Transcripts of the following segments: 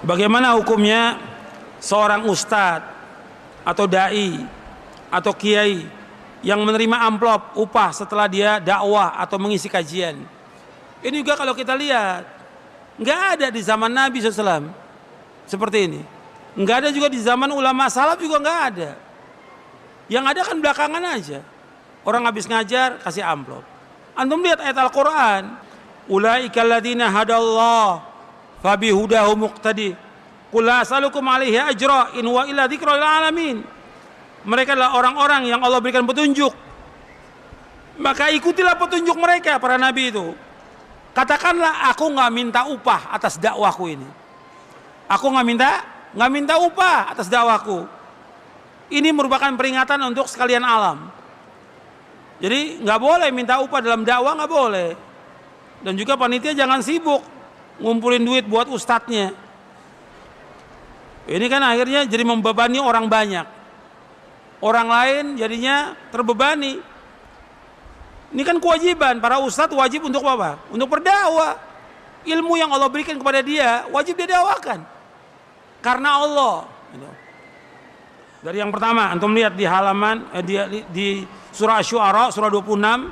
Bagaimana hukumnya seorang ustadz atau dai atau kiai yang menerima amplop upah setelah dia dakwah atau mengisi kajian? Ini juga kalau kita lihat nggak ada di zaman Nabi SAW seperti ini. Nggak ada juga di zaman ulama salaf, juga nggak ada. Yang ada kan belakangan aja. Orang habis ngajar kasih amplop. Antum lihat ayat Al-Quran, ulaika alladzina hadallah fabihudahu muqtadi qul la as'alukum alaihi ajra in huwa illa dzikra lil alamin. Mereka adalah orang-orang yang Allah berikan petunjuk, maka ikutilah petunjuk mereka, para nabi itu. Katakanlah, aku nggak minta upah atas dakwahku ini. Aku nggak minta upah atas dakwahku. Ini merupakan peringatan untuk sekalian alam. Jadi nggak boleh minta upah dalam dakwah, nggak boleh. Dan juga panitia jangan sibuk ngumpulin duit buat ustadznya. Ini kan akhirnya jadi membebani orang banyak. Orang lain jadinya terbebani. Ini kan kewajiban para ustadz, wajib untuk apa? Untuk berdakwah. Ilmu yang Allah berikan kepada dia wajib dia dakwakan karena Allah. Dari yang pertama, antum lihat di halaman di surah Asy-Syu'ara surah 26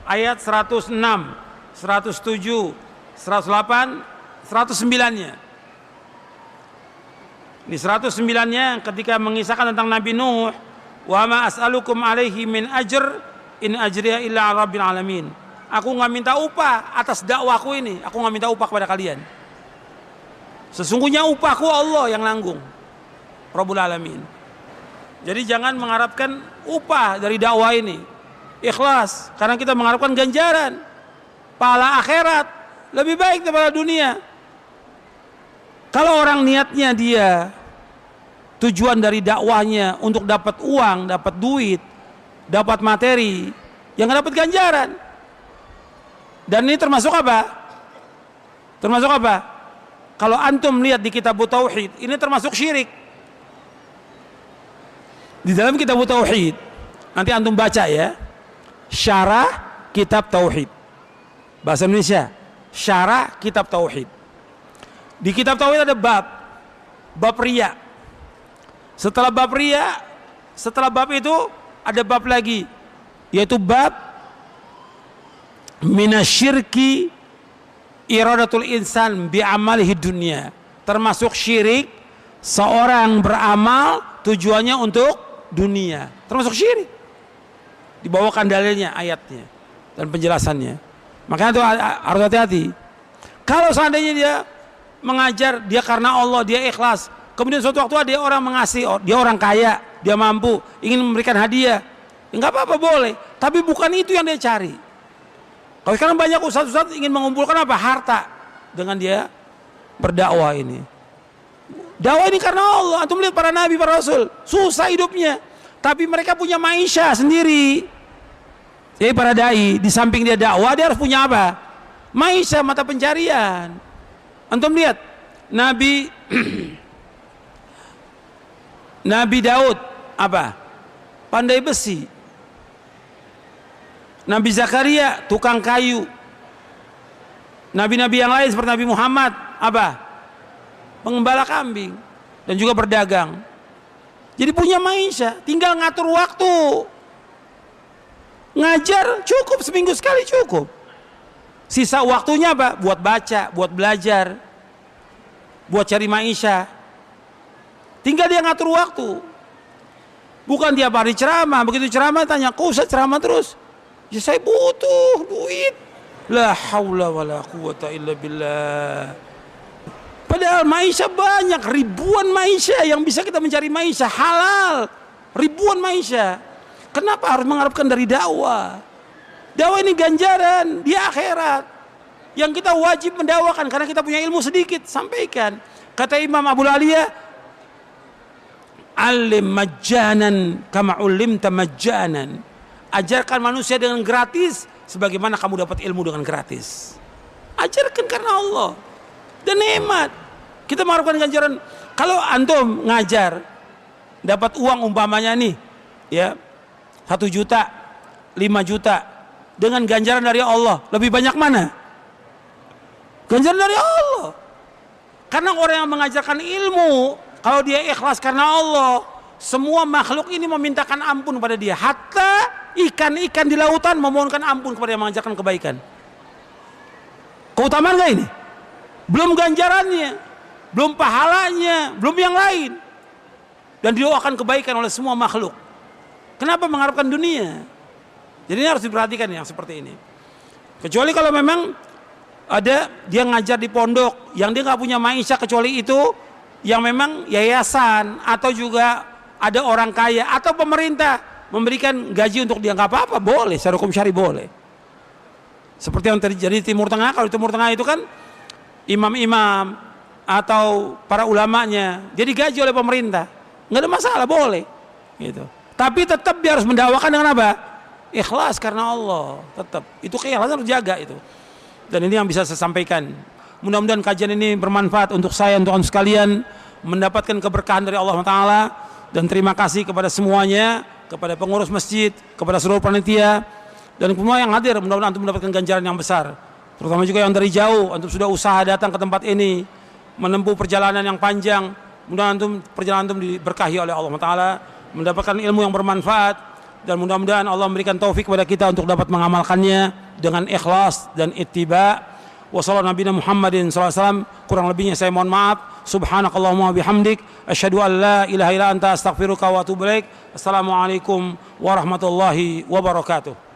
ayat 106, 107, 108, 109-nya. Di 109-nya ketika mengisahkan tentang Nabi Nuh, wa ma as'alukum alaihi min ajr in ajriya illa 'ala rabbil alamin. Aku nggak minta upah atas dakwahku ini. Aku nggak minta upah kepada kalian. Sesungguhnya upahku Allah yang nanggung, Rabbul Alamin. Jadi jangan mengharapkan upah dari dakwah ini. Ikhlas, karena kita mengharapkan ganjaran pahala akhirat lebih baik daripada dunia. Kalau orang niatnya dia tujuan dari dakwahnya untuk dapat uang, dapat duit, dapat materi, yang nggak dapat ganjaran. Dan ini termasuk apa? Termasuk apa? Kalau antum lihat di kitab Tauhid, ini termasuk syirik. Di dalam kitab Tauhid, nanti antum baca ya, syarah kitab Tauhid. Bahasa Indonesia, syarah kitab Tauhid. Di kitab Tauhid ada bab riya. Setelah bab riya, setelah bab itu ada bab lagi, yaitu bab minasyirki iradatul insan bi'amalihi dunya. Termasuk syirik seorang beramal tujuannya untuk dunia. Termasuk syirik. Dibawakan dalilnya, ayatnya dan penjelasannya. Makanya itu harus hati-hati. Kalau seandainya dia mengajar, dia karena Allah, dia ikhlas, kemudian suatu waktu ada orang mengasih, dia orang kaya, dia mampu, ingin memberikan hadiah, enggak apa-apa, boleh. Tapi bukan itu yang dia cari. Kalau sekarang banyak ustadz-ustadz ingin mengumpulkan apa? Harta dengan dia berdakwah ini. Dakwah ini karena Allah. Antum lihat para nabi, para rasul, susah hidupnya, tapi mereka punya maisha sendiri. Jadi para dai, di samping dia dakwah, dia harus punya apa? Maisha, mata pencarian. Antum lihat Nabi Nabi Daud apa? Pandai besi. Nabi Zakaria tukang kayu. Nabi-nabi yang lain seperti Nabi Muhammad apa? Pengembala kambing dan juga berdagang. Jadi punya maisha, tinggal ngatur waktu. Ngajar cukup seminggu sekali cukup. Sisa waktunya apa? Buat baca, buat belajar, buat cari maisha. Tinggal dia ngatur waktu. Bukan tiap hari ceramah, begitu ceramah tanya, kok Ustaz ceramah terus? Ya saya butuh duit. La haula wala quwata illa billah. Padahal maisha banyak, ribuan maisha yang bisa kita mencari maisha halal. Ribuan maisha. Kenapa harus mengharapkan dari dakwah? Dakwah ini ganjaran di akhirat yang kita wajib mendakwakan karena kita punya ilmu sedikit, sampaikan. Kata Imam Abu Aliyah, alim majjanan kama ulimta majjanan. Ajarkan manusia dengan gratis sebagaimana kamu dapat ilmu dengan gratis. Ajarkan karena Allah dan nikmat. Kita mengharapkan ganjaran. Kalau antum ngajar dapat uang umpamanya nih ya 1 juta, 5 juta dengan ganjaran dari Allah, lebih banyak mana? Ganjaran dari Allah. Karena orang yang mengajarkan ilmu, kalau dia ikhlas karena Allah, semua makhluk ini memintakan ampun kepada dia. Hatta ikan-ikan di lautan memohonkan ampun kepada yang mengajarkan kebaikan. Keutamaan gak ini? Belum ganjarannya, belum pahalanya, belum yang lain. Dan didoakan kebaikan oleh semua makhluk. Kenapa mengharapkan dunia? Jadi ini harus diperhatikan yang seperti ini. Kecuali kalau memang ada dia ngajar di pondok yang dia nggak punya maisha kecuali itu, yang memang yayasan atau juga ada orang kaya atau pemerintah memberikan gaji untuk dia, nggak apa-apa, boleh, secara hukum syari boleh. Seperti yang terjadi di Timur Tengah. Kalau di Timur Tengah itu kan imam-imam atau para ulamanya dia digaji oleh pemerintah, nggak ada masalah, boleh gitu. Tapi tetap dia harus mendakwakan dengan apa? Ikhlas karena Allah. Tetap itu keikhlasan harus jaga itu. Dan ini yang bisa saya sampaikan. Mudah-mudahan kajian ini bermanfaat untuk saya, untuk anda sekalian, mendapatkan keberkahan dari Allah Taala. Dan terima kasih kepada semuanya, kepada pengurus masjid, kepada seluruh panitia, dan semua yang hadir. Mudah-mudahan antum mendapatkan ganjaran yang besar. Terutama juga yang dari jauh, antum sudah usaha datang ke tempat ini, menempuh perjalanan yang panjang. Mudah-mudahan perjalanan antum diberkahi oleh Allah Taala, mendapatkan ilmu yang bermanfaat, dan mudah-mudahan Allah memberikan taufik kepada kita untuk dapat mengamalkannya dengan ikhlas dan ittiba. Wassallallahu nabiyana Muhammadin sallallahu alaihi wasallam. Kurang lebihnya saya mohon maaf. Subhanakallahumma bihamdik asyhadu an la ilaha illa anta astaghfiruka wa atubu ilaik. Assalamualaikum warahmatullahi wabarakatuh.